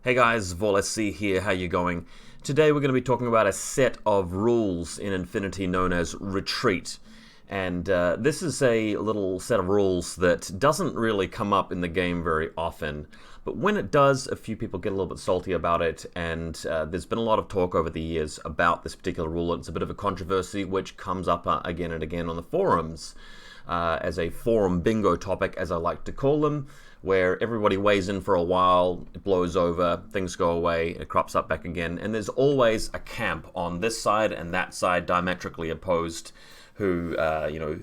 Hey guys, VaulSC here, how you going? Today we're going to be talking about a set of rules in infiNity known as retreat. And this is a little set of rules that doesn't really come up in the game very often. But when it does, a few people get a little bit salty about it, and there's been a lot of talk over the years about this particular rule. It's a bit of a controversy which comes up again and again on the forums as a forum bingo topic, as I like to call them, where everybody weighs in for a while, it blows over, things go away, it crops up back again, and there's always a camp on this side and that side diametrically opposed who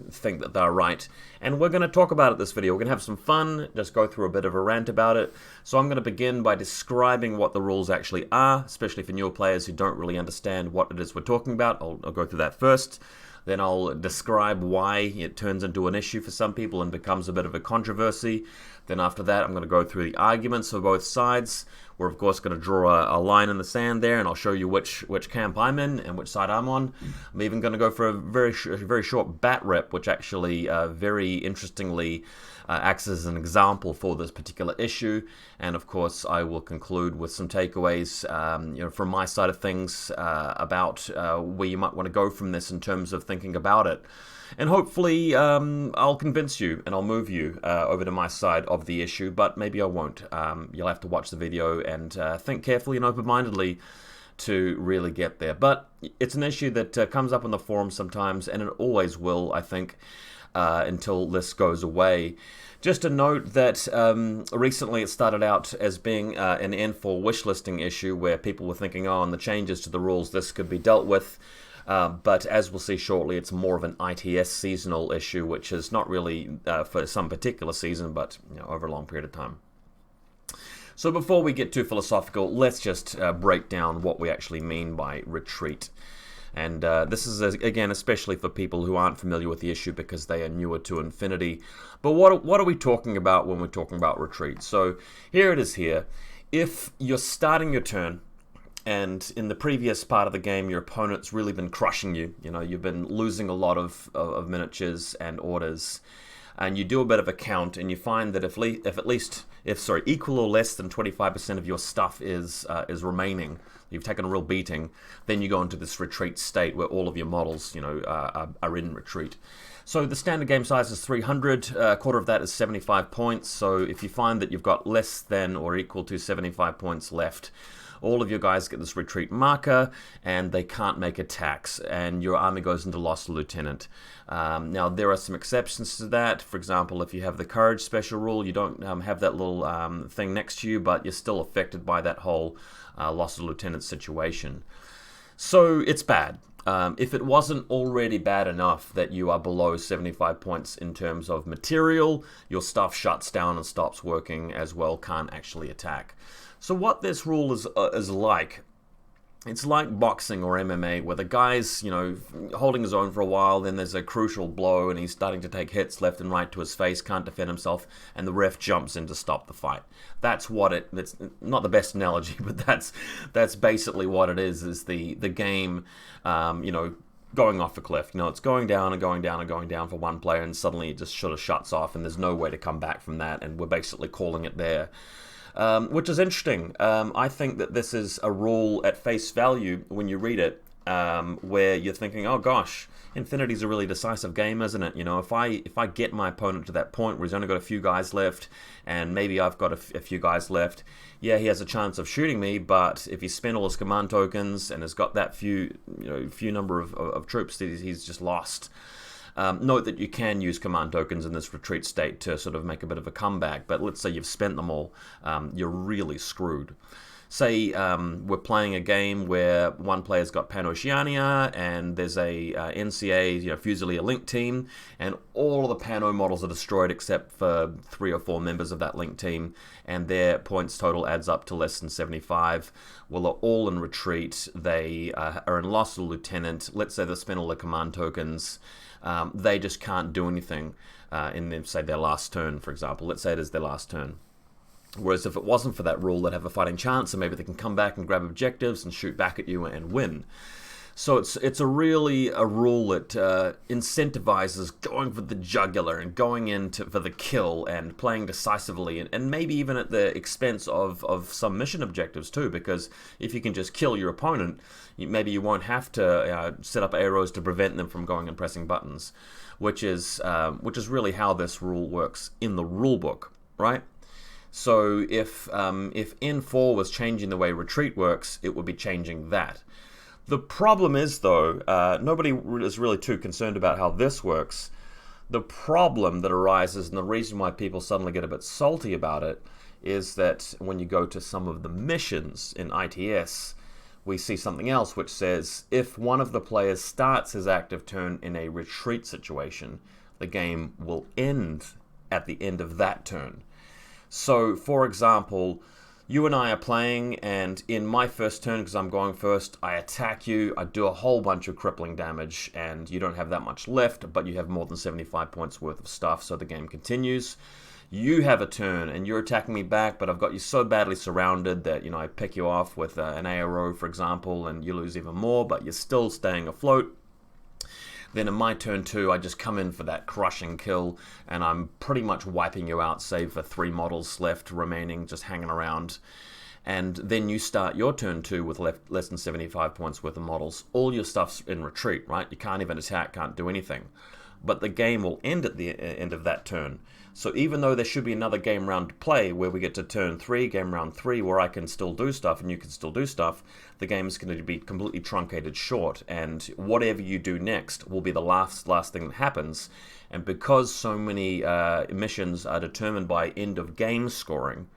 think that they're right. And we're going to talk about it this video. We're going to have some fun, just go through a bit of a rant about it. So I'm going to begin by describing what the rules actually are, especially for newer players who don't really understand what it is we're talking about. I'll go through that first. Then I'll describe why it turns into an issue for some people and becomes a bit of a controversy. Then after that, I'm going to go through the arguments for both sides. We're of course going to draw a line in the sand there, and I'll show you which camp I'm in and which side I'm on. I'm even going to go for a very short bat rep, which actually very interestingly acts as an example for this particular issue. And of course, I will conclude with some takeaways, from my side of things about where you might want to go from this in terms of thinking about it. And hopefully I'll convince you and I'll move you over to my side of the issue, but maybe I won't. You'll have to watch the video and think carefully and open-mindedly to really get there. But it's an issue that comes up on the forum sometimes, and it always will, I think, until this goes away. Just a note that recently it started out as being an N4 wishlisting issue where people were thinking, oh, on the changes to the rules, this could be dealt with. But as we'll see shortly, it's more of an ITS seasonal issue, which is not really for some particular season, but over a long period of time. So before we get too philosophical, let's just break down what we actually mean by retreat. And this is, again, especially for people who aren't familiar with the issue because they are newer to infiNity. But what are we talking about when we're talking about retreat? So here it is here. If you're starting your turn, and in the previous part of the game, your opponent's really been crushing you. You've been losing a lot of miniatures and orders, and you do a bit of a count, and you find that if equal or less than 25% of your stuff is remaining, you've taken a real beating, then you go into this retreat state where all of your models, are in retreat. So the standard game size is 300, a quarter of that is 75 points. So if you find that you've got less than or equal to 75 points left, all of your guys get this retreat marker, and they can't make attacks, and your army goes into Lost Lieutenant. Now, there are some exceptions to that. For example, if you have the Courage special rule, you don't have that little thing next to you, but you're still affected by that whole Lost Lieutenant situation. So it's bad. If it wasn't already bad enough that you are below 75 points in terms of material, your stuff shuts down and stops working as well, can't actually attack. So what this rule is like, it's like boxing or MMA, where the guy's, holding his own for a while, then there's a crucial blow and he's starting to take hits left and right to his face, can't defend himself, and the ref jumps in to stop the fight. That's what it's not the best analogy, but that's basically what it is the game, going off a cliff. It's going down and going down and going down for one player, and suddenly it just sort of shuts off, and there's no way to come back from that, and we're basically calling it there. Which is interesting. I think that this is a rule at face value when you read it, where you're thinking, oh gosh, infiNity's a really decisive game, isn't it? If I get my opponent to that point where he's only got a few guys left, and maybe I've got a few guys left, yeah, he has a chance of shooting me, but if he spent all his command tokens and has got that few number of troops, he's just lost. Note that you can use command tokens in this retreat state to sort of make a bit of a comeback, but let's say you've spent them all, you're really screwed. Say we're playing a game where one player's got Pan-Oceania and there's a NCA, Fusilier Link team, and all of the Pano models are destroyed except for 3 or 4 members of that Link team, and their points total adds up to less than 75. Well, they're all in retreat. They are in Lost Lieutenant. Let's say they spent all their command tokens. They just can't do anything in, say, their last turn, for example. Let's say it is their last turn. Whereas if it wasn't for that rule, they'd have a fighting chance, and maybe they can come back and grab objectives and shoot back at you and win. So it's a rule that incentivizes going for the jugular and going for the kill and playing decisively, and maybe even at the expense of some mission objectives too, because if you can just kill your opponent, maybe you won't have to set up arrows to prevent them from going and pressing buttons, which is really how this rule works in the rulebook, right? So if N4 was changing the way retreat works, it would be changing that. The problem is, though, nobody is really too concerned about how this works. The problem that arises, and the reason why people suddenly get a bit salty about it, is that when you go to some of the missions in ITS, we see something else which says if one of the players starts his active turn in a retreat situation, the game will end at the end of that turn. So, for example, you and I are playing, and in my first turn, because I'm going first, I attack you, I do a whole bunch of crippling damage, and you don't have that much left, but you have more than 75 points worth of stuff, so the game continues. You have a turn, and you're attacking me back, but I've got you so badly surrounded that, I pick you off with an ARO, for example, and you lose even more, but you're still staying afloat. Then in my turn 2, I just come in for that crushing kill, and I'm pretty much wiping you out, save for 3 models left remaining, just hanging around. And then you start your turn 2 with less than 75 points worth of models. All your stuff's in retreat, right? You can't even attack, can't do anything. But the game will end at the end of that turn. So even though there should be another game round to play where we get to turn 3, game round 3, where I can still do stuff and you can still do stuff, the game is going to be completely truncated short, and whatever you do next will be the last thing that happens. And because so many missions are determined by end of game scoring,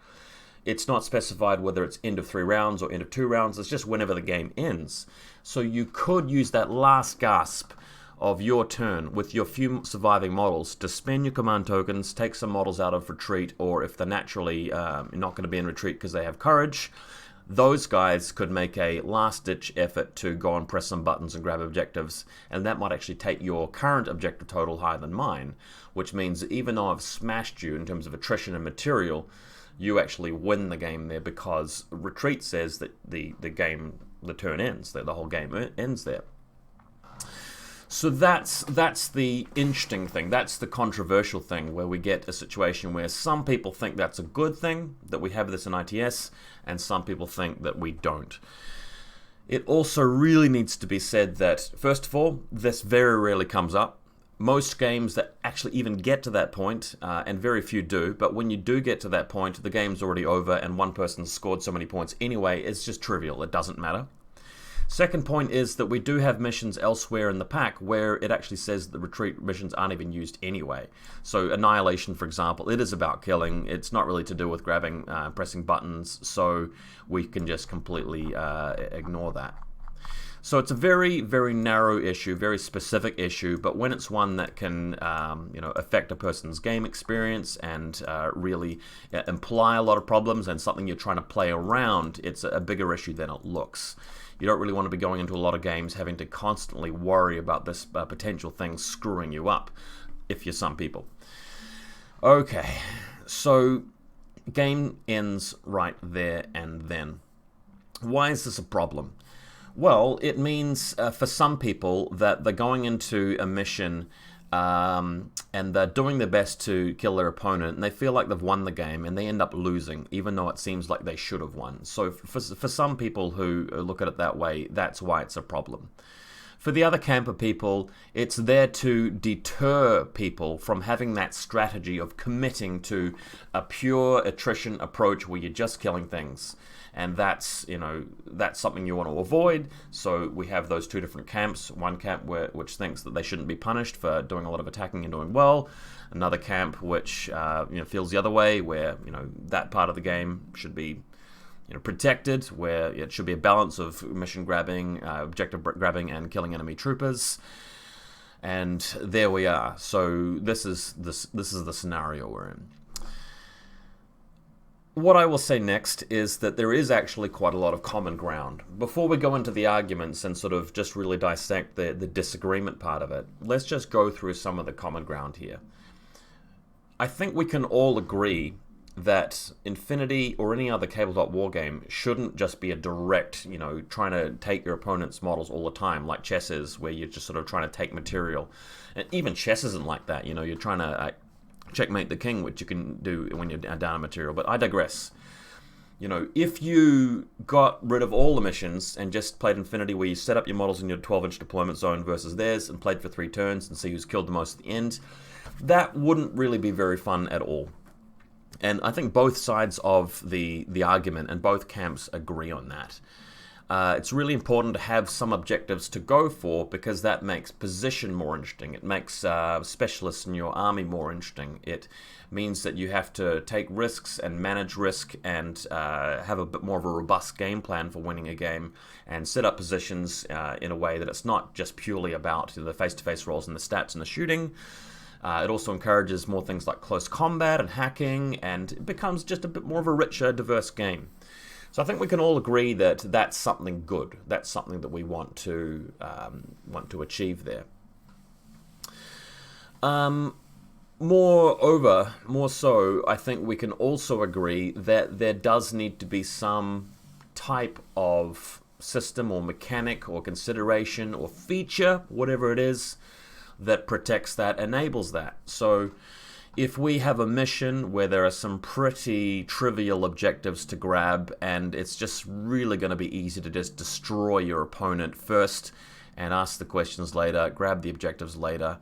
it's not specified whether it's end of 3 rounds or end of 2 rounds, it's just whenever the game ends. So you could use that last gasp of your turn with your few surviving models to spend your command tokens, take some models out of retreat, or if they're naturally not going to be in retreat because they have courage, those guys could make a last-ditch effort to go and press some buttons and grab objectives, and that might actually take your current objective total higher than mine, which means that even though I've smashed you in terms of attrition and material, you actually win the game there, because retreat says that the turn ends, that the whole game ends there. So that's the interesting thing, that's the controversial thing, where we get a situation where some people think that's a good thing, that we have this in ITS, and some people think that we don't. It also really needs to be said that, first of all, this very rarely comes up. Most games that actually even get to that point, and very few do, but when you do get to that point, the game's already over and one person scored so many points anyway, it's just trivial, it doesn't matter. Second point is that we do have missions elsewhere in the pack where it actually says that retreat missions aren't even used anyway. So Annihilation, for example, it is about killing. It's not really to do with grabbing, pressing buttons, so we can just completely ignore that. So it's a very, very narrow issue, very specific issue, but when it's one that can affect a person's game experience and really imply a lot of problems and something you're trying to play around, it's a bigger issue than it looks. You don't really want to be going into a lot of games having to constantly worry about this potential thing screwing you up, if you're some people. Okay, so game ends right there and then. Why is this a problem? Well, it means for some people that they're going into a mission and they're doing their best to kill their opponent, and they feel like they've won the game, and they end up losing, even though it seems like they should have won. So for some people who look at it that way, that's why it's a problem. For the other camp of people, it's there to deter people from having that strategy of committing to a pure attrition approach where you're just killing things. And that's something you want to avoid. So we have those two different camps. One camp which thinks that they shouldn't be punished for doing a lot of attacking and doing well. Another camp which feels the other way, where that part of the game should be protected, where it should be a balance of mission grabbing, objective grabbing, and killing enemy troopers. And there we are. So this is the scenario we're in. What I will say next is that there is actually quite a lot of common ground. Before we go into the arguments and sort of just really dissect the disagreement part of it, let's just go through some of the common ground here. I think we can all agree that infiNity or any other tabletop war game shouldn't just be a direct, trying to take your opponent's models all the time, like chess is, where you're just sort of trying to take material. And even chess isn't like that. You're trying to checkmate the king, which you can do when you're down a material. But I digress. If you got rid of all the missions and just played infiNity, where you set up your models in your 12-inch deployment zone versus theirs and played for 3 turns and see who's killed the most at the end, that wouldn't really be very fun at all. And I think both sides of the argument and both camps agree on that. It's really important to have some objectives to go for, because that makes position more interesting. It makes specialists in your army more interesting. It means that you have to take risks and manage risk and have a bit more of a robust game plan for winning a game, and set up positions in a way that it's not just purely about the face-to-face rolls and the stats and the shooting. It also encourages more things like close combat and hacking, and it becomes just a bit more of a richer, diverse game. So I think we can all agree that that's something good. That's something that we want to achieve there. More so, I think we can also agree that there does need to be some type of system or mechanic or consideration or feature, whatever it is, that protects that, enables that. So if we have a mission where there are some pretty trivial objectives to grab, and it's just really going to be easy to just destroy your opponent first and ask the questions later, grab the objectives later,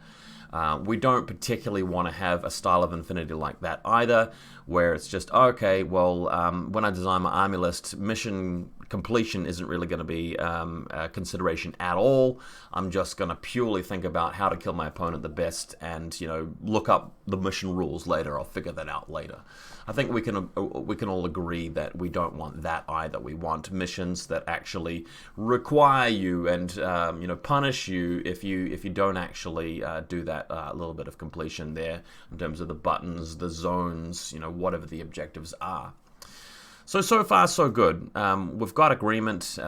we don't particularly want to have a style of infiNity like that either, where it's just, okay, well, when I design my army list, mission completion isn't really going to be a consideration at all. I'm just going to purely think about how to kill my opponent the best, and look up the mission rules later. I'll figure that out later. I think we can all agree that we don't want that either. We want missions that actually require you and punish you if you don't actually do that little bit of completion there in terms of the buttons, the zones, whatever the objectives are. So far so good. We've got agreement.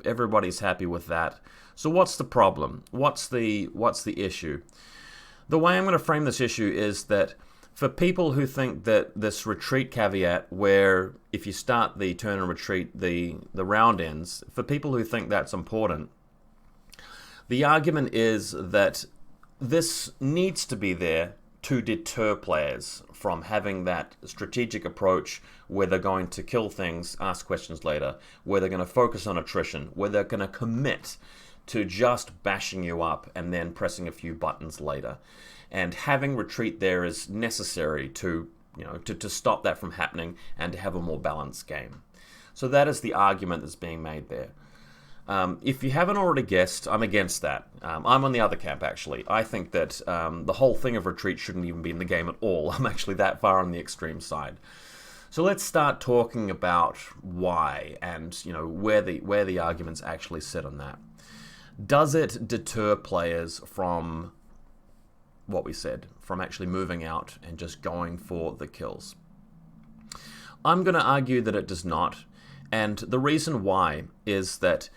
Everybody's happy with that. So what's the problem? What's the issue? The way I'm going to frame this issue is that for people who think that this retreat caveat, where if you start the turn and retreat, the round ends, for people who think that's important, the argument is that this needs to be there to deter players from having that strategic approach where they're going to kill things, ask questions later, where they're going to focus on attrition, where they're going to commit to just bashing you up and then pressing a few buttons later. And having retreat there is necessary to stop that from happening and to have a more balanced game. So that is the argument that's being made there. If you haven't already guessed, I'm against that. I'm on the other camp, actually. I think that the whole thing of retreat shouldn't even be in the game at all. I'm actually that far on the extreme side. So let's start talking about why and where the arguments actually sit on that. Does it deter players from what we said, from actually moving out and just going for the kills? I'm going to argue that it does not. And the reason why is that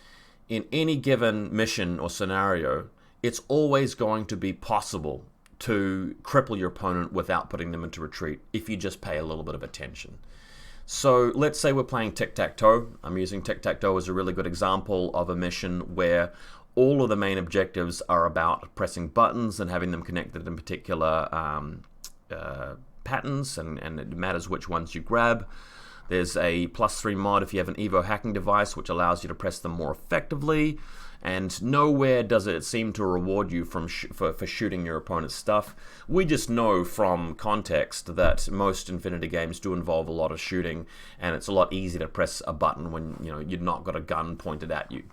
in any given mission or scenario, it's always going to be possible to cripple your opponent without putting them into retreat if you just pay a little bit of attention. So let's say we're playing tic-tac-toe. I'm using tic-tac-toe as a really good example of a mission where all of the main objectives are about pressing buttons and having them connected in particular patterns, and it matters which ones you grab. There's a +3 mod if you have an Evo hacking device, which allows you to press them more effectively. And nowhere does it seem to reward you for shooting your opponent's stuff. We just know from context that most infiNity games do involve a lot of shooting, and it's a lot easier to press a button when you've not got a gun pointed at you.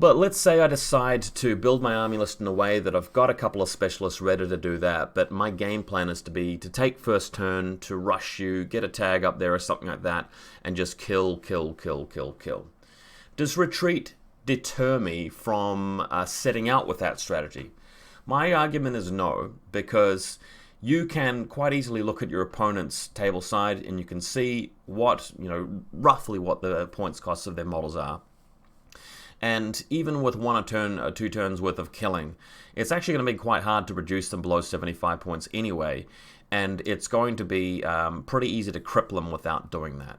But let's say I decide to build my army list in a way that I've got a couple of specialists ready to do that, but my game plan is to take first turn, to rush you, get a tag up there or something like that, and just kill. Does retreat deter me from setting out with that strategy? My argument is no, because you can quite easily look at your opponent's table side and you can see roughly what the points costs of their models are. And even with 1 or 2 turns worth of killing, it's actually going to be quite hard to reduce them below 75 points anyway. and it's going to be pretty easy to cripple them without doing that.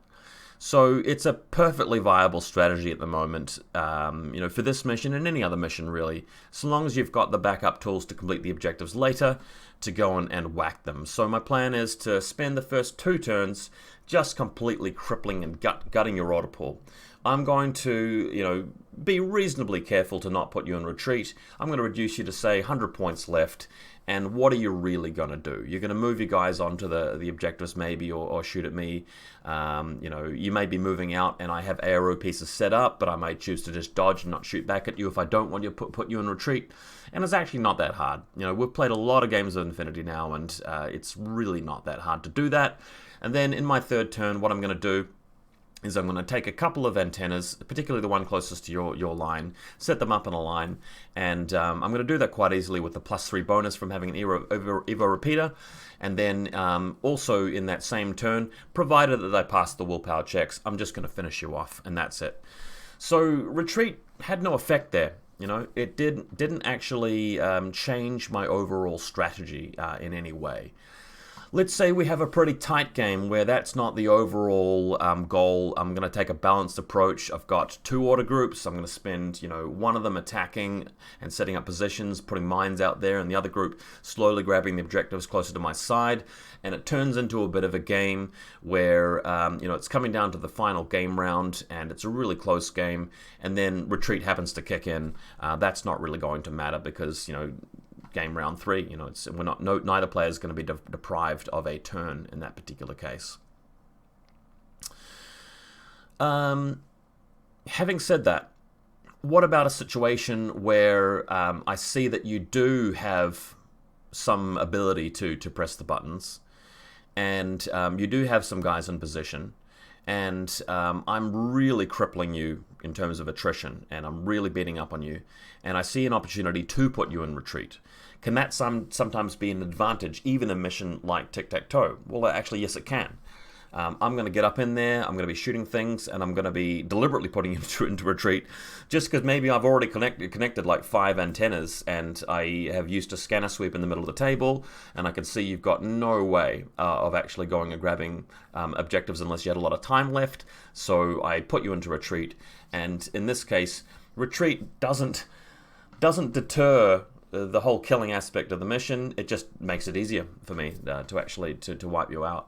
So it's a perfectly viable strategy at the moment, for this mission and any other mission really, so long as you've got the backup tools to complete the objectives later to go on and whack them. So my plan is to spend the first 2 turns just completely crippling and gutting your order pool. I'm going to, be reasonably careful to not put you in retreat. I'm going to reduce you to, say, 100 points left. And what are you really going to do? You're going to move your guys onto the objectives maybe, or shoot at me. You may be moving out and I have ARO pieces set up, but I may choose to just dodge and not shoot back at you if I don't want to put you in retreat. And it's actually not that hard. We've played a lot of games of infiNity now, and it's really not that hard to do that. And then in my 3rd turn, what I'm going to do is I'm going to take a couple of antennas, particularly the one closest to your line, set them up in a line, and I'm going to do that quite easily with the +3 bonus from having an Evo repeater, and then also in that same turn, provided that they pass the willpower checks, I'm just going to finish you off, and that's it. So retreat had no effect there. It didn't actually change my overall strategy in any way. Let's say we have a pretty tight game where that's not the overall goal. I'm going to take a balanced approach. I've got 2 order groups. I'm going to spend, one of them attacking and setting up positions, putting mines out there, and the other group slowly grabbing the objectives closer to my side. And it turns into a bit of a game where, it's coming down to the final game round, and it's a really close game. And then retreat happens to kick in. That's not really going to matter because, game round 3, neither player is going to be deprived of a turn in that particular case. Having said that, what about a situation where I see that you do have some ability to press the buttons, and you do have some guys in position, and I'm really crippling you in terms of attrition, and I'm really beating up on you, and I see an opportunity to put you in retreat. Can that sometimes be an advantage, even a mission like Tic-Tac-Toe? Well, actually, yes, it can. I'm going to get up in there, I'm going to be shooting things, and I'm going to be deliberately putting you into retreat, just because maybe I've already connected like 5 antennas, and I have used a scanner sweep in the middle of the table, and I can see you've got no way of actually going and grabbing objectives unless you had a lot of time left, so I put you into retreat, and in this case, retreat doesn't deter the whole killing aspect of the mission. It just makes it easier for me to actually to wipe you out.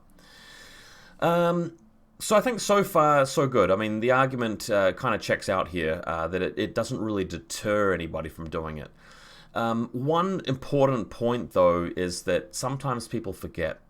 So I think so far so good. I mean, the argument kind of checks out here that it doesn't really deter anybody from doing it. One important point though is that sometimes people forget.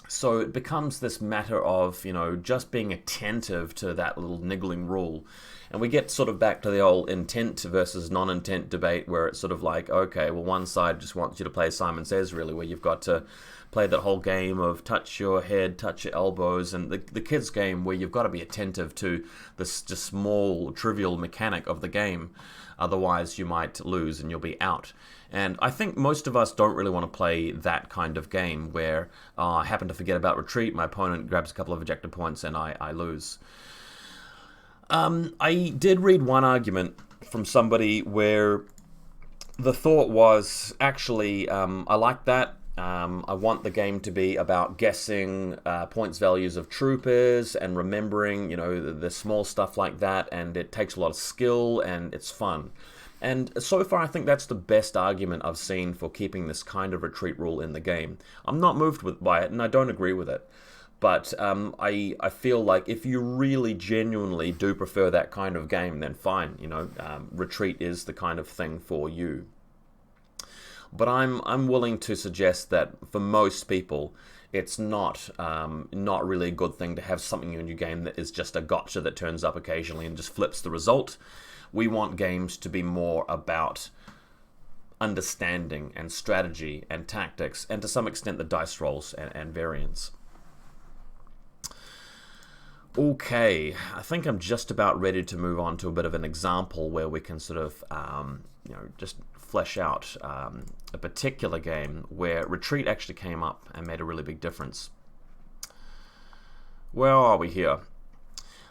So it becomes this matter of, just being attentive to that little niggling rule. And we get sort of back to the old intent versus non-intent debate where it's sort of like, okay, well, one side just wants you to play Simon Says, really, where you've got to play that whole game of touch your head, touch your elbows, and the kids' game where you've got to be attentive to this just small, trivial mechanic of the game. Otherwise, you might lose and you'll be out. And I think most of us don't really want to play that kind of game where I happen to forget about retreat, my opponent grabs a couple of objective points, and I lose. I did read one argument from somebody where the thought was, actually, I like that. I want the game to be about guessing points values of troopers and remembering, the small stuff like that, and it takes a lot of skill and it's fun. And so far, I think that's the best argument I've seen for keeping this kind of retreat rule in the game. I'm not moved by it, and I don't agree with it. But I feel like if you really genuinely do prefer that kind of game, then fine, retreat is the kind of thing for you. But I'm willing to suggest that for most people, it's not really a good thing to have something in your game that is just a gotcha that turns up occasionally and just flips the result. We want games to be more about understanding and strategy and tactics, and to some extent the dice rolls and variants. Okay, I think I'm just about ready to move on to a bit of an example where we can sort of, just flesh out a particular game where retreat actually came up and made a really big difference. Where are we here?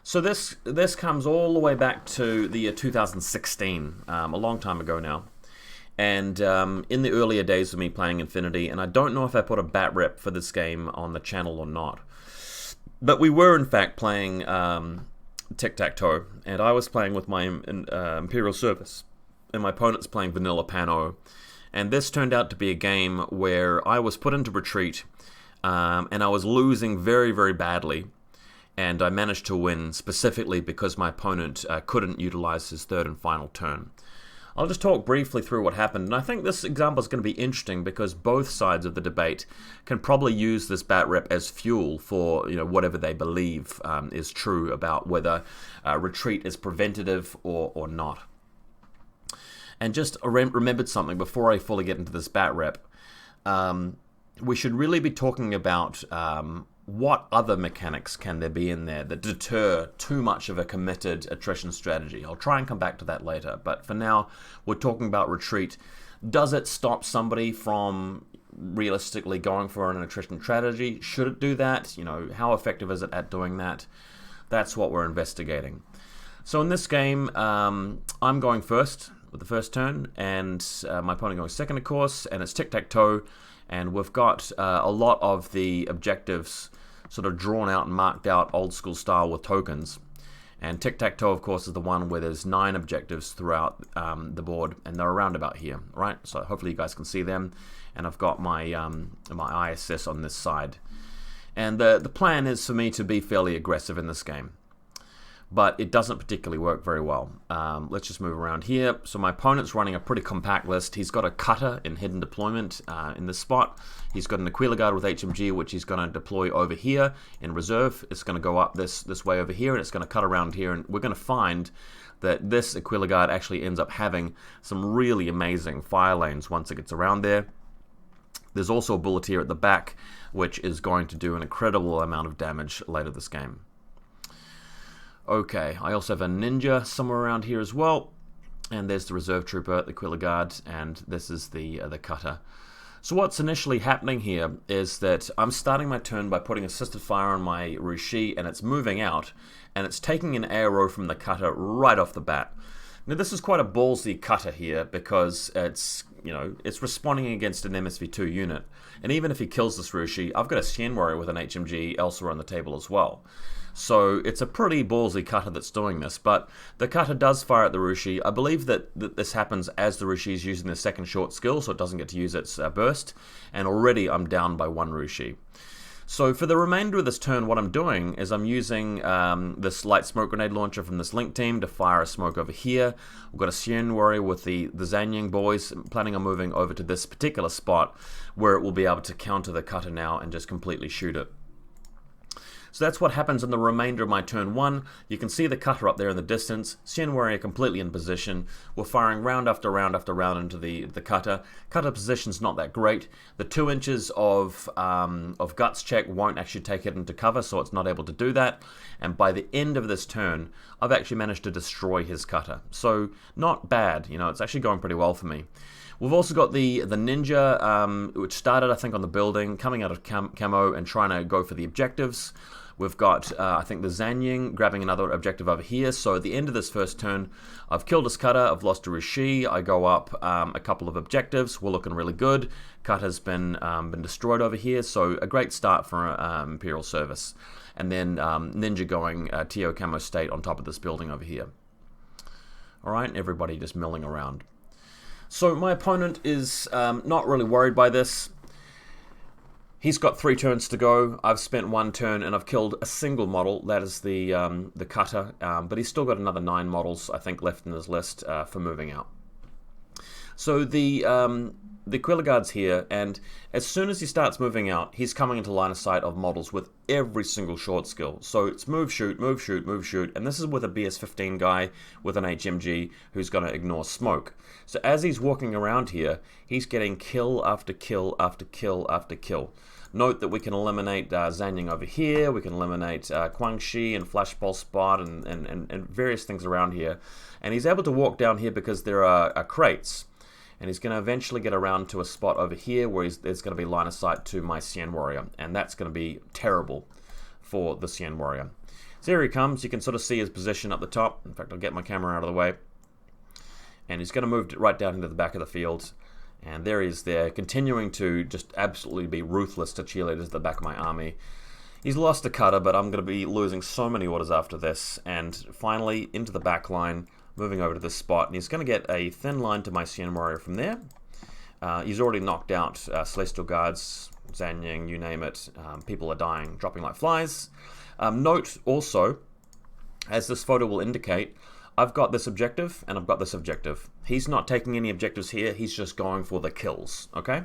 So this comes all the way back to the year 2016, a long time ago now. And in the earlier days of me playing infiNity, and I don't know if I put a bat rep for this game on the channel or not, but we were in fact playing tic-tac-toe, and I was playing with my Imperial Service, and my opponent's playing Vanilla Pano, and this turned out to be a game where I was put into retreat, and I was losing very, very badly, and I managed to win specifically because my opponent couldn't utilize his third and final turn. I'll just talk briefly through what happened, and I think this example is going to be interesting because both sides of the debate can probably use this bat rep as fuel for whatever they believe is true about whether retreat is preventative or not. And just remembered something before I fully get into this bat rep. We should really be talking about what other mechanics can there be in there that deter too much of a committed attrition strategy. I'll try and come back to that later, but for now we're talking about retreat. Does it stop somebody from realistically going for an attrition strategy? Should it do that? How effective is it at doing that? That's what we're investigating. So in this game, I'm going first with the first turn, and my opponent going second, of course, and it's tic-tac-toe. And we've got a lot of the objectives sort of drawn out and marked out old school style with tokens. And tic-tac-toe, of course, is the one where there's 9 objectives throughout the board, and they're around about here, right? So hopefully you guys can see them. And I've got my my ISS on this side. And the plan is for me to be fairly aggressive in this game, but it doesn't particularly work very well. Let's just move around here. So my opponent's running a pretty compact list. He's got a cutter in hidden deployment in this spot. He's got an Aquila Guard with HMG, which he's going to deploy over here in reserve. It's going to go up this way over here, and it's going to cut around here. And we're going to find that this Aquila Guard actually ends up having some really amazing fire lanes once it gets around there. There's also a bullet here at the back, which is going to do an incredible amount of damage later this game. Okay, I also have a ninja somewhere around here as well, and there's the reserve trooper, the Aquila Guard, and this is the cutter. So what's initially happening here is that I'm starting my turn by putting assisted fire on my Rushi, and it's moving out, and it's taking an arrow from the cutter right off the bat. Now this is quite a ballsy cutter here because it's responding against an MSV2 unit, and even if he kills this Rushi, I've got a Sien Warrior with an HMG elsewhere on the table as well. So it's a pretty ballsy cutter that's doing this, but the cutter does fire at the Rushi. I believe that this happens as the Rushi is using the second short skill, so it doesn't get to use its burst, and already I'm down by 1 Rushi. So for the remainder of this turn, what I'm doing is I'm using this light smoke grenade launcher from this link team to fire a smoke over here. We've got a Sien Warrior with the Zanying boys, planning on moving over to this particular spot where it will be able to counter the cutter now and just completely shoot it. So that's what happens in the remainder of my turn 1. You can see the cutter up there in the distance. Sien Warrior completely in position. We're firing round after round after round into the cutter. Cutter position's not that great. The 2 inches of guts check won't actually take it into cover, so it's not able to do that. And by the end of this turn, I've actually managed to destroy his cutter. So not bad, it's actually going pretty well for me. We've also got the ninja, which started, I think, on the building, coming out of camo and trying to go for the objectives. We've got, I think, the Zanying grabbing another objective over here. So at the end of this first turn, I've killed his cutter, I've lost a Rushi, I go up a couple of objectives. We're looking really good. Cutter's been destroyed over here, so a great start for Imperial Service. And then Ninja going TO Camo State on top of this building over here. Alright, everybody just milling around. So my opponent is not really worried by this. He's got 3 turns to go. I've spent 1 turn and I've killed a single model. That is the cutter, but he's still got another 9 models, I think, left in his list for moving out. So the Aquila Guard's here, and as soon as he starts moving out, he's coming into line of sight of models with every single short skill. So it's move, shoot, move, shoot, move, shoot, and this is with a BS-15 guy with an HMG who's going to ignore smoke. So as he's walking around here, he's getting kill after kill after kill after kill. Note that we can eliminate Zanying over here, we can eliminate Guangxi and Flash Pulse Spot and various things around here. And he's able to walk down here because there are crates. And he's going to eventually get around to a spot over here where there's going to be line of sight to my Sien Warrior. And that's going to be terrible for the Sien Warrior. So here he comes. You can sort of see his position up the top. In fact, I'll get my camera out of the way. and he's going to move right down into the back of the field. And there he is there, continuing to just absolutely be ruthless to cheerleaders at the back of my army. He's lost a cutter, but I'm going to be losing so many orders after this. And finally, into the back line, moving over to this spot. And he's going to get a thin line to my Sien Warrior from there. He's already knocked out Celestial Guards, Zanyang, you name it. People are dying, dropping like flies. Note also, as this photo will indicate, I've got this objective and I've got this objective. He's not taking any objectives here, he's just going for the kills, okay?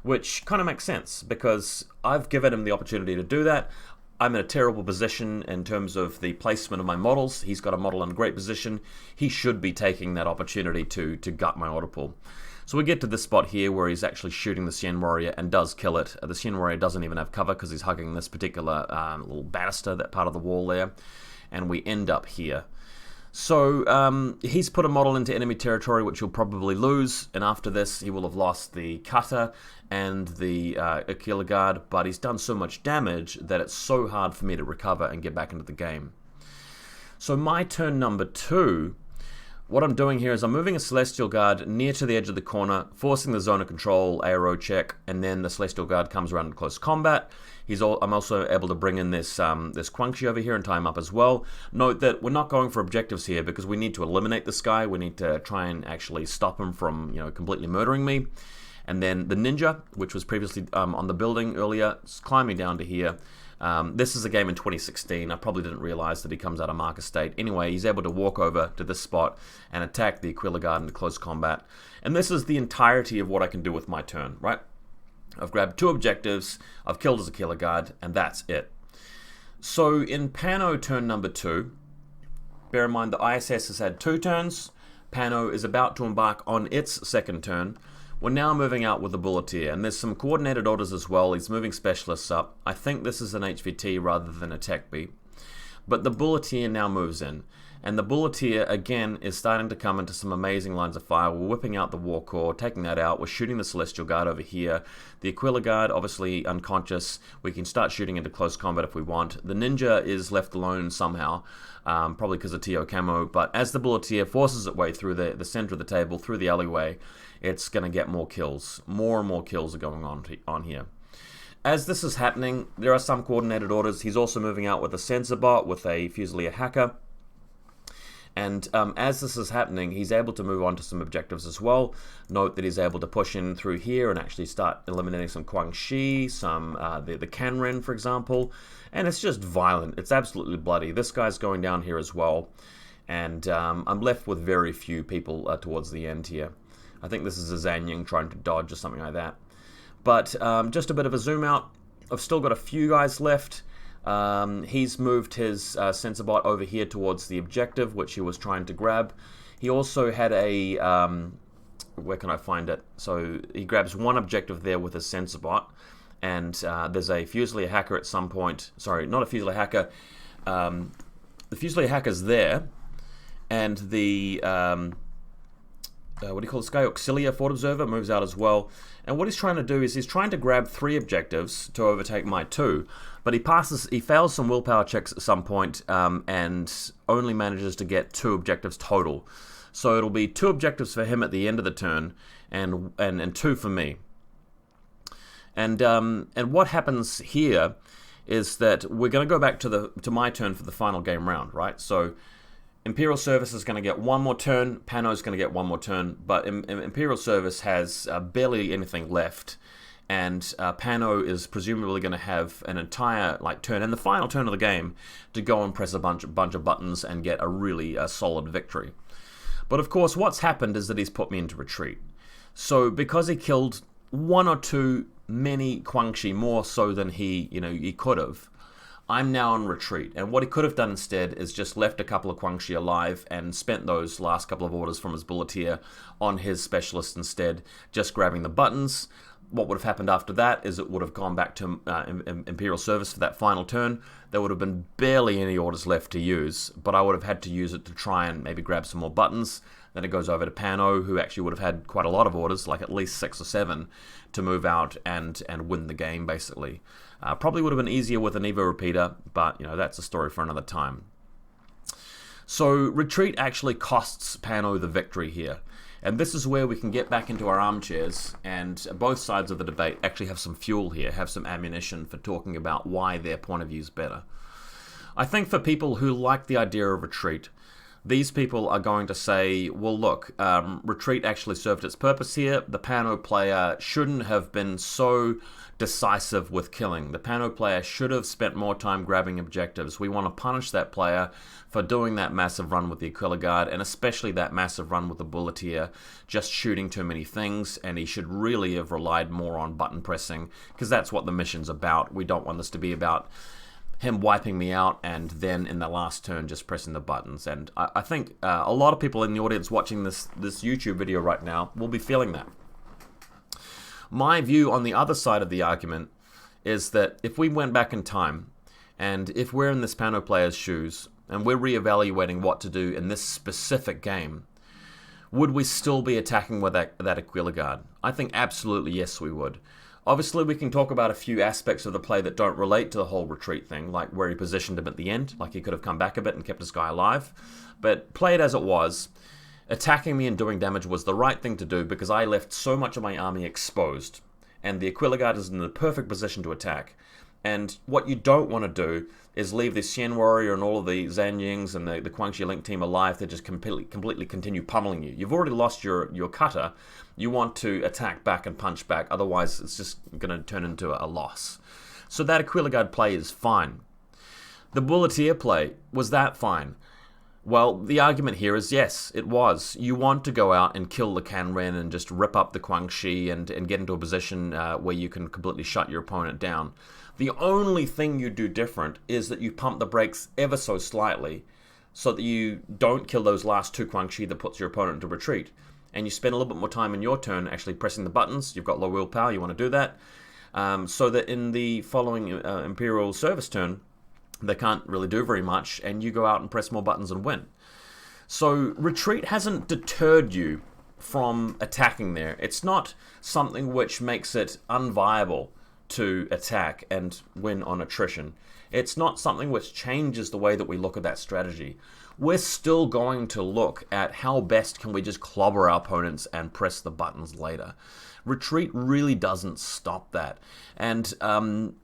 Which kind of makes sense because I've given him the opportunity to do that. I'm in a terrible position in terms of the placement of my models. He's got a model in a great position. He should be taking that opportunity to gut my auto pull. So we get to this spot here where he's actually shooting the Sien Warrior and does kill it. The Sien Warrior doesn't even have cover because he's hugging this particular little banister, that part of the wall there. And we end up here. So he's put a model into enemy territory which he'll probably lose, and after this he will have lost the cutter and the Aquila Guard, but he's done so much damage that it's so hard for me to recover and get back into the game. So my turn number 2, what I'm doing here is I'm moving a Celestial Guard near to the edge of the corner, forcing the zone of control, ARO check, and then the Celestial Guard comes around in close combat. I'm also able to bring in this Quan Chi over here and tie him up as well. Note that we're not going for objectives here because we need to eliminate this guy. We need to try and actually stop him from, completely murdering me. And then the Ninja, which was previously on the building earlier, is climbing down to here. This is a game in 2016. I probably didn't realize that he comes out of Marker State. Anyway, he's able to walk over to this spot and attack the Aquila Guard into close combat. And this is the entirety of what I can do with my turn, right? I've grabbed 2 objectives, I've killed his Aquila Guard, and that's it. So in Pano turn number 2, bear in mind the ISS has had 2 turns. Pano is about to embark on its second turn. We're now moving out with the Bulletier, and there's some coordinated orders as well. He's moving specialists up. I think this is an HVT rather than a Tech B. But the Bulletier now moves in. And the Bulletier, again, is starting to come into some amazing lines of fire. We're whipping out the War Core, taking that out. We're shooting the Celestial Guard over here. The Aquila Guard, obviously unconscious. We can start shooting into close combat if we want. The Ninja is left alone somehow, probably because of TO Camo. But as the Bulletier forces its way through the center of the table, through the alleyway, it's going to get more kills. More and more kills are going on here. As this is happening, there are some coordinated orders. He's also moving out with a sensor bot, with a Fusilier hacker. And as this is happening, he's able to move on to some objectives as well. Note that he's able to push in through here and actually start eliminating some Quan Chi, some the Canren, for example. And it's just violent. It's absolutely bloody. This guy's going down here as well. And I'm left with very few people towards the end here. I think this is a Zanyang trying to dodge or something like that. But just a bit of a zoom out. I've still got a few guys left. He's moved his sensor bot over here towards the objective, which he was trying to grab. He also had a, where can I find it? So he grabs one objective there with his sensor bot, and there's a Fusilier hacker at some point. Sorry, not a Fusilier hacker. The Fusilier hacker's there, and the what do you call this guy? Auxiliar Fort Observer moves out as well. And what he's trying to do is he's trying to grab 3 objectives to overtake my 2, but he fails some willpower checks at some point, and only manages to get 2 objectives total. So it'll be 2 objectives for him at the end of the turn, and 2 for me. And what happens here is that we're going to go back to my turn for the final game round, right? So Imperial Service is going to get 1 more turn, Pano is going to get 1 more turn, but Imperial Service has barely anything left, and Pano is presumably going to have an entire turn, and the final turn of the game, to go and press a bunch of buttons and get a really solid victory. But of course, what's happened is that he's put me into retreat. So because he killed 1 or 2 many Quan Chi, more so than he could have, I'm now in retreat, and what he could have done instead is just left a couple of Quan Chi alive and spent those last couple of orders from his Bulletier on his specialist instead, just grabbing the buttons. What would have happened after that is it would have gone back to Imperial Service for that final turn. There would have been barely any orders left to use, but I would have had to use it to try and maybe grab some more buttons. Then it goes over to Pano, who actually would have had quite a lot of orders, like at least 6 or 7, to move out and win the game, basically. Probably would have been easier with an Evo repeater, but that's a story for another time. So retreat actually costs Pano the victory here. And this is where we can get back into our armchairs and both sides of the debate actually have some fuel here, have some ammunition for talking about why their point of view is better. I think for people who like the idea of retreat, these people are going to say, well look, retreat actually served its purpose here. The Pano player shouldn't have been so decisive with killing. The Pano player should have spent more time grabbing objectives. We want to punish that player for doing that massive run with the Aquila Guard, and especially that massive run with the Bulleteer, just shooting too many things, and he should really have relied more on button pressing, because that's what the mission's about. We don't want this to be about him wiping me out and then in the last turn just pressing the buttons. And I think a lot of people in the audience watching this YouTube video right now will be feeling that. My view on the other side of the argument is that if we went back in time, and if we're in this Pano player's shoes, and we're reevaluating what to do in this specific game, would we still be attacking with that Aquila Guard? I think absolutely yes, we would. Obviously, we can talk about a few aspects of the play that don't relate to the whole retreat thing, like where he positioned him at the end, like he could have come back a bit and kept this guy alive. But play it as it was, attacking me and doing damage was the right thing to do because I left so much of my army exposed, and the Aquila Guard is in the perfect position to attack. And what you don't want to do is leave the Xian Warrior and all of the Zhanyings and the Guangxi Link team alive to just completely continue pummeling you. You've already lost your cutter. You want to attack back and punch back, otherwise it's just going to turn into a loss. So that Aquila Guard play is fine. The Bulleteer play, was that fine? Well, the argument here is yes, it was. You want to go out and kill the Kanren and just rip up the Guangxi and get into a position where you can completely shut your opponent down. The only thing you do different is that you pump the brakes ever so slightly so that you don't kill those last two Guangxi that puts your opponent into retreat. And you spend a little bit more time in your turn actually pressing the buttons. You've got low willpower, you want to do that. So that in the following Imperial service turn, they can't really do very much, and you go out and press more buttons and win. So retreat hasn't deterred you from attacking there. It's not something which makes it unviable to attack and win on attrition. It's not something which changes the way that we look at that strategy. We're still going to look at how best can we just clobber our opponents and press the buttons later. Retreat really doesn't stop that. And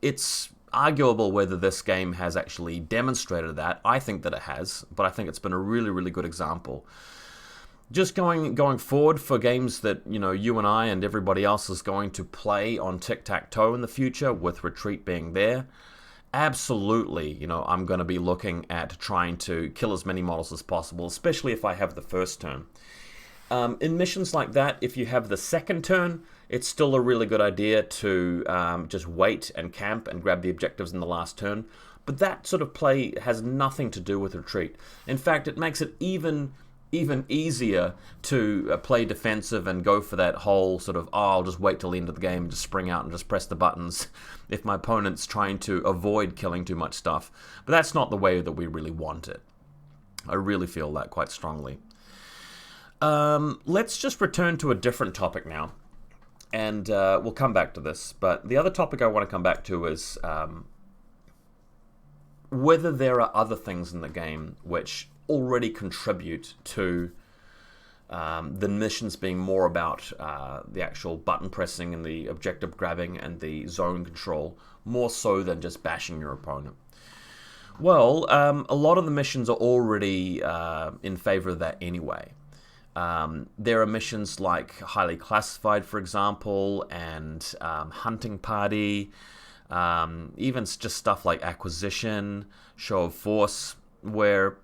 it's arguable whether this game has actually demonstrated that. I think that it has, but I think it's been a really, really good example. Just going forward for games that you and I and everybody else is going to play on tic-tac-toe in the future, with retreat being there, absolutely, I'm going to be looking at trying to kill as many models as possible, especially if I have the first turn. In missions like that, if you have the second turn, it's still a really good idea to just wait and camp and grab the objectives in the last turn. But that sort of play has nothing to do with retreat. In fact, it makes it even easier to play defensive and go for that whole sort of, I'll just wait till the end of the game and just spring out and just press the buttons if my opponent's trying to avoid killing too much stuff. But that's not the way that we really want it. I really feel that quite strongly. Let's just return to a different topic now, and we'll come back to this. But the other topic I want to come back to is whether there are other things in the game which already contribute to the missions being more about the actual button pressing and the objective grabbing and the zone control, more so than just bashing your opponent. Well, a lot of the missions are already in favor of that anyway. There are missions like Highly Classified, for example, and Hunting Party, even just stuff like Acquisition, Show of Force, where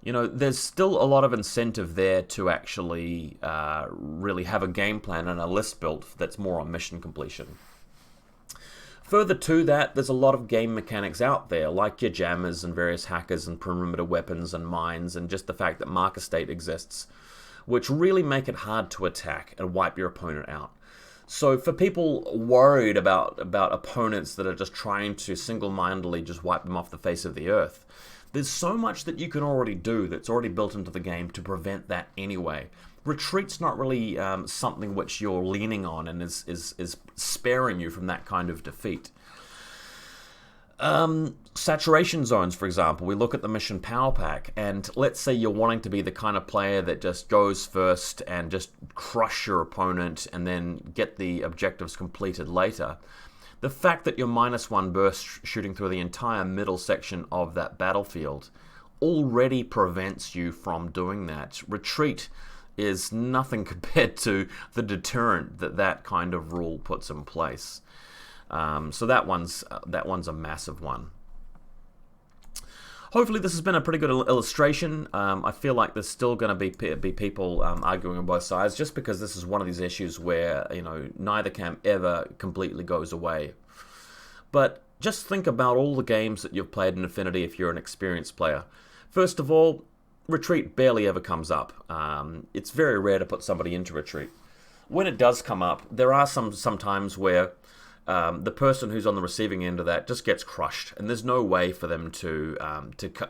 there's still a lot of incentive there to actually really have a game plan and a list built that's more on mission completion. Further to that, there's a lot of game mechanics out there, like your jammers and various hackers and perimeter weapons and mines, and just the fact that marker state exists, which really make it hard to attack and wipe your opponent out. So for people worried about opponents that are just trying to single-mindedly just wipe them off the face of the earth, there's so much that you can already do that's already built into the game to prevent that anyway. Retreat's not really something which you're leaning on and is sparing you from that kind of defeat. Saturation zones, for example. We look at the mission power pack, and let's say you're wanting to be the kind of player that just goes first and just crush your opponent and then get the objectives completed later. The fact that you're -1 burst shooting through the entire middle section of that battlefield already prevents you from doing that. Retreat is nothing compared to the deterrent that that kind of rule puts in place. So that one's a massive one. Hopefully this has been a pretty good illustration. I feel like there's still going to be people arguing on both sides, just because this is one of these issues where, you know, neither camp ever completely goes away. But just think about all the games that you've played in infiNity if you're an experienced player. First of all, retreat barely ever comes up. It's very rare to put somebody into retreat. When it does come up, there are some times where the person who's on the receiving end of that just gets crushed, and there's no way for them to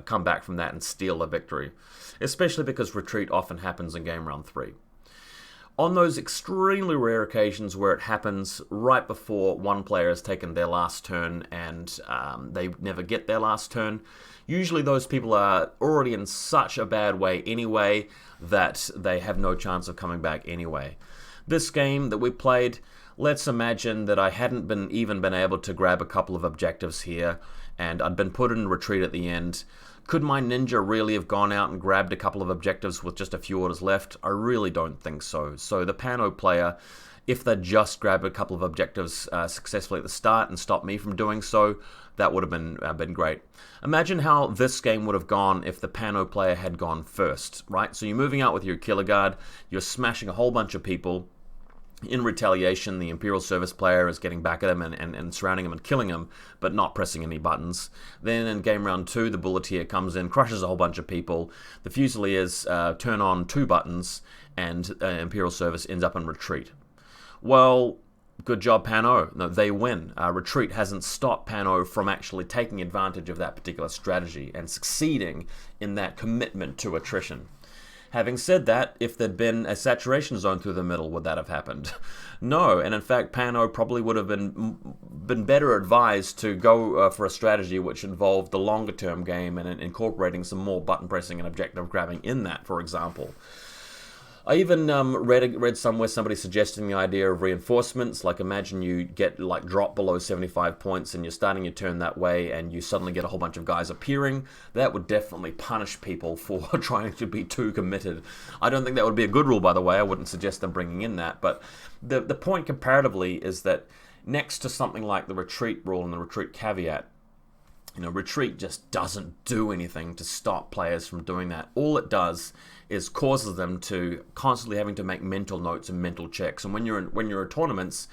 come back from that and steal a victory, especially because retreat often happens in game round 3. On those extremely rare occasions where it happens right before one player has taken their last turn and they never get their last turn, usually those people are already in such a bad way anyway that they have no chance of coming back anyway. This game that we played, let's imagine that I hadn't even been able to grab a couple of objectives here and I'd been put in retreat at the end. Could my ninja really have gone out and grabbed a couple of objectives with just a few orders left? I really don't think so. So the Pano player, if they'd just grabbed a couple of objectives successfully at the start and stopped me from doing so, that would have been great. Imagine how this game would have gone if the Pano player had gone first, right? So you're moving out with your killer guard, you're smashing a whole bunch of people. In retaliation, the Imperial Service player is getting back at him and surrounding him and killing him, but not pressing any buttons. Then in game round 2, the Bulleteer comes in, crushes a whole bunch of people. The Fusiliers turn on 2 buttons, and Imperial Service ends up in retreat. Well, good job, Pano. No, they win. Retreat hasn't stopped Pano from actually taking advantage of that particular strategy and succeeding in that commitment to attrition. Having said that, if there'd been a saturation zone through the middle, would that have happened? No, and in fact, Pano probably would have been better advised to go for a strategy which involved the longer-term game and incorporating some more button pressing and objective grabbing in that, for example. I even read somewhere somebody suggesting the idea of reinforcements. Like, imagine you get dropped below 75 points and you're starting your turn that way and you suddenly get a whole bunch of guys appearing. That would definitely punish people for trying to be too committed. I don't think that would be a good rule, by the way. I wouldn't suggest them bringing in that. But the point comparatively is that next to something like the retreat rule and the retreat caveat, you know, retreat just doesn't do anything to stop players from doing that. All it does is causes them to constantly having to make mental notes and mental checks. And when you're at tournaments,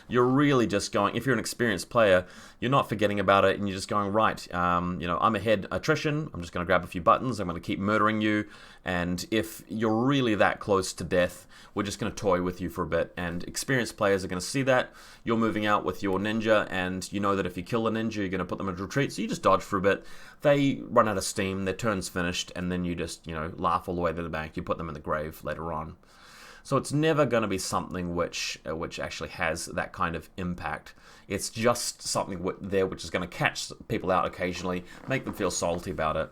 you're really just going, if you're an experienced player, you're not forgetting about it and you're just going, right, you know, I'm ahead attrition, I'm just going to grab a few buttons, I'm going to keep murdering you, and if you're really that close to death, we're just going to toy with you for a bit. And experienced players are going to see that. You're moving out with your ninja, and you know that if you kill a ninja, you're going to put them in retreat, so you just dodge for a bit. They run out of steam, their turn's finished, and then you just, you know, laugh all the way to the bank. You put them in the grave later on. So it's never going to be something which actually has that kind of impact. It's just something there which is going to catch people out occasionally, make them feel salty about it.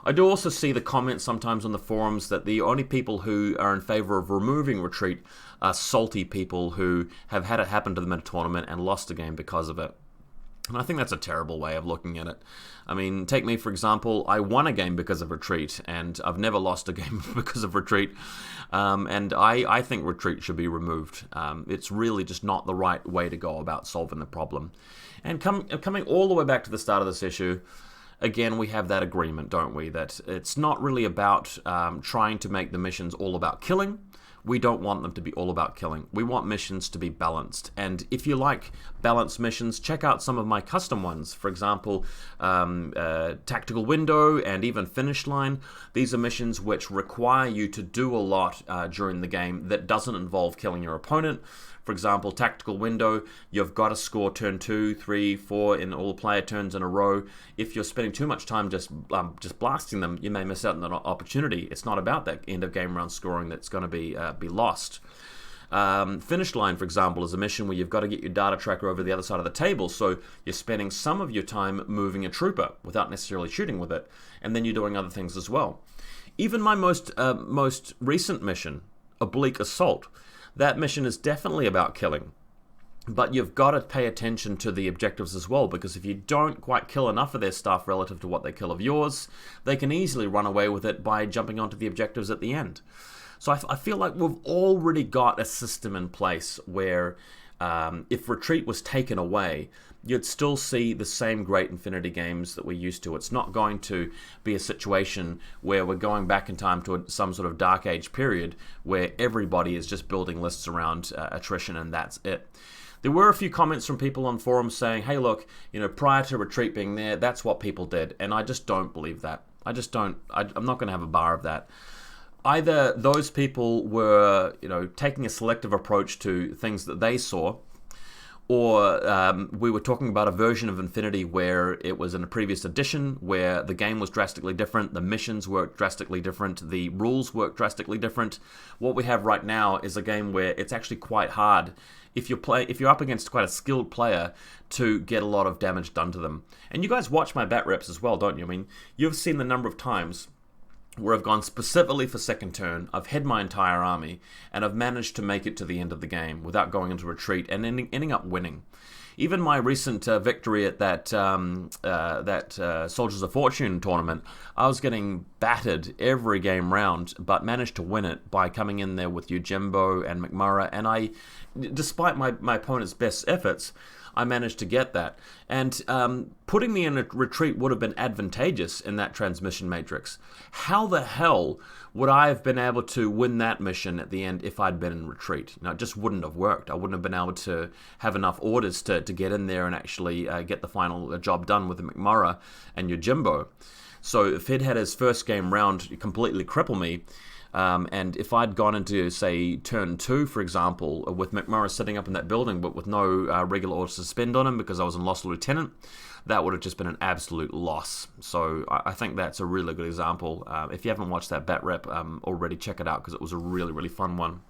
I do also see the comments sometimes on the forums that the only people who are in favor of removing retreat are salty people who have had it happen to them in a tournament and lost a game because of it. And I think that's a terrible way of looking at it. I mean, take me, for example. I won a game because of retreat, and I've never lost a game because of retreat. And I think retreat should be removed. It's really just not the right way to go about solving the problem. And coming all the way back to the start of this issue, again, we have that agreement, don't we? That it's not really about trying to make the missions all about killing. We don't want them to be all about killing. We want missions to be balanced. And if you like balanced missions, check out some of my custom ones. For example, Tactical Window and even Finish Line. These are missions which require you to do a lot during the game that doesn't involve killing your opponent. For example, Tactical Window, you've got to score turn 2, 3, 4 in all player turns in a row. If you're spending too much time just blasting them, you may miss out on an opportunity. It's not about that end of game round scoring that's going to be lost. Finish Line, for example, is a mission where you've got to get your data tracker over the other side of the table, so you're spending some of your time moving a trooper without necessarily shooting with it, and then you're doing other things as well. Even my most recent mission, Oblique Assault, that mission is definitely about killing. But you've got to pay attention to the objectives as well, because if you don't quite kill enough of their stuff relative to what they kill of yours, they can easily run away with it by jumping onto the objectives at the end. So I feel like we've already got a system in place where if Retreat was taken away, you'd still see the same great infiNity games that we're used to. It's not going to be a situation where we're going back in time to some sort of dark age period where everybody is just building lists around attrition and that's it. There were a few comments from people on forums saying, hey look, prior to Retreat being there, that's what people did. And I just don't believe that. I'm not going to have a bar of that. Either those people were, taking a selective approach to things that they saw, or we were talking about a version of infiNity where it was in a previous edition, where the game was drastically different, the missions were drastically different, the rules were drastically different. What we have right now is a game where it's actually quite hard, if you're up against quite a skilled player, to get a lot of damage done to them. And you guys watch my bat reps as well, don't you? I mean, you've seen the number of times where I've gone specifically for second turn, I've had my entire army, and I've managed to make it to the end of the game without going into retreat and ending up winning. Even my recent victory at that Soldiers of Fortune tournament, I was getting battered every game round, but managed to win it by coming in there with Yojimbo and McMurray, and despite my opponent's best efforts, I managed to get that. And putting me in a retreat would have been advantageous in that transmission matrix. How the hell would I have been able to win that mission at the end if I'd been in retreat? It just wouldn't have worked. I wouldn't have been able to have enough orders to get in there and actually get the final job done with the McMurray and Yojimbo. So if he'd had his first game round completely cripple me, and if I'd gone into, say, turn 2, for example, with McMurray sitting up in that building but with no regular orders to spend on him because I was in Lost Lieutenant, that would have just been an absolute loss. So I think that's a really good example. If you haven't watched that bat rep already, check it out because it was a really, really fun one.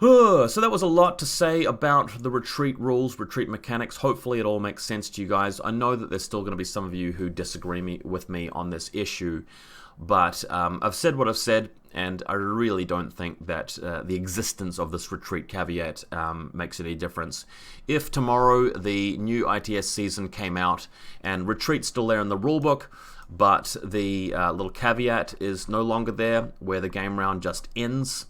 So that was a lot to say about the retreat rules, retreat mechanics. Hopefully it all makes sense to you guys. I know that there's still going to be some of you who disagree with me on this issue, but I've said what I've said, and I really don't think that the existence of this retreat caveat makes any difference. If tomorrow the new ITS season came out and retreat's still there in the rulebook, but the little caveat is no longer there, where the game round just ends,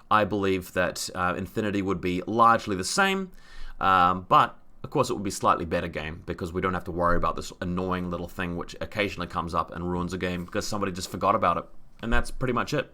I believe that infiNity would be largely the same, but of course it would be a slightly better game because we don't have to worry about this annoying little thing which occasionally comes up and ruins a game because somebody just forgot about it. And that's pretty much it.